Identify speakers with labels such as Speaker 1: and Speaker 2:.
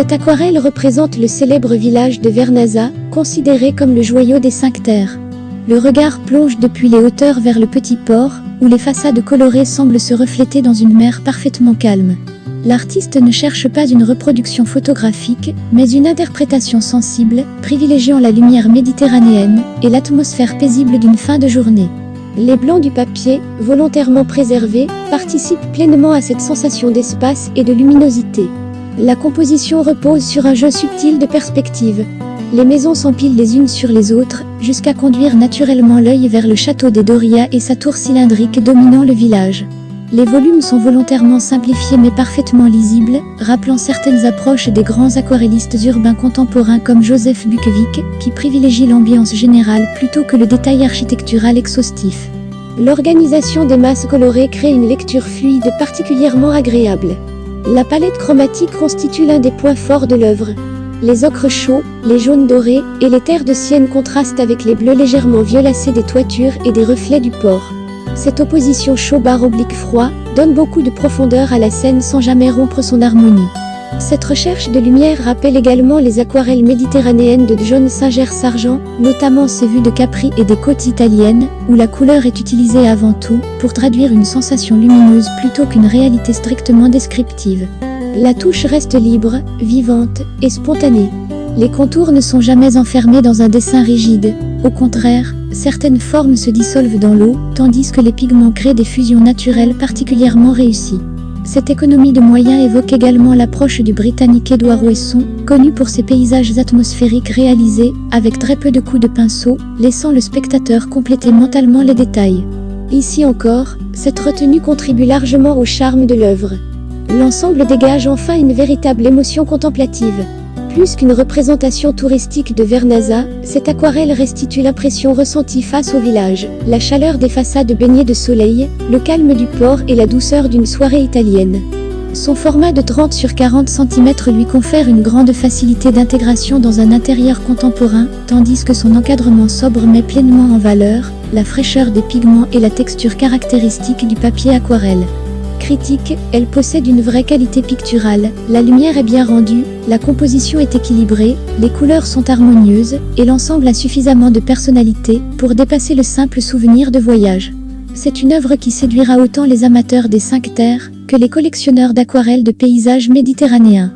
Speaker 1: Cette aquarelle représente le célèbre village de Vernazza, considéré comme le joyau des 5 terres. Le regard plonge depuis les hauteurs vers le petit port, où les façades colorées semblent se refléter dans une mer parfaitement calme. L'artiste ne cherche pas une reproduction photographique, mais une interprétation sensible, privilégiant la lumière méditerranéenne et l'atmosphère paisible d'une fin de journée. Les blancs du papier, volontairement préservés, participent pleinement à cette sensation d'espace et de luminosité. La composition repose sur un jeu subtil de perspective. Les maisons s'empilent les unes sur les autres, jusqu'à conduire naturellement l'œil vers le château des Doria et sa tour cylindrique dominant le village. Les volumes sont volontairement simplifiés mais parfaitement lisibles, rappelant certaines approches des grands aquarellistes urbains contemporains comme Joseph Bukowicz, qui privilégient l'ambiance générale plutôt que le détail architectural exhaustif. L'organisation des masses colorées crée une lecture fluide particulièrement agréable. La palette chromatique constitue l'un des points forts de l'œuvre. Les ocres chauds, les jaunes dorés et les terres de sienne contrastent avec les bleus légèrement violacés des toitures et des reflets du port. Cette opposition chaud-froid donne beaucoup de profondeur à la scène sans jamais rompre son harmonie. Cette recherche de lumière rappelle également les aquarelles méditerranéennes de John Singer-Sargent, notamment ses vues de Capri et des côtes italiennes, où la couleur est utilisée avant tout pour traduire une sensation lumineuse plutôt qu'une réalité strictement descriptive. La touche reste libre, vivante et spontanée. Les contours ne sont jamais enfermés dans un dessin rigide. Au contraire, certaines formes se dissolvent dans l'eau, tandis que les pigments créent des fusions naturelles particulièrement réussies. Cette économie de moyens évoque également l'approche du Britannique Édouard Wesson, connu pour ses paysages atmosphériques réalisés avec très peu de coups de pinceau, laissant le spectateur compléter mentalement les détails. Ici encore, cette retenue contribue largement au charme de l'œuvre. L'ensemble dégage enfin une véritable émotion contemplative. Plus qu'une représentation touristique de Vernazza, cette aquarelle restitue l'impression ressentie face au village, la chaleur des façades baignées de soleil, le calme du port et la douceur d'une soirée italienne. Son format de 30 sur 40 cm lui confère une grande facilité d'intégration dans un intérieur contemporain, tandis que son encadrement sobre met pleinement en valeur la fraîcheur des pigments et la texture caractéristique du papier aquarelle. Critique, elle possède une vraie qualité picturale, la lumière est bien rendue, la composition est équilibrée, les couleurs sont harmonieuses, et l'ensemble a suffisamment de personnalité pour dépasser le simple souvenir de voyage. C'est une œuvre qui séduira autant les amateurs des 5 terres que les collectionneurs d'aquarelles de paysages méditerranéens.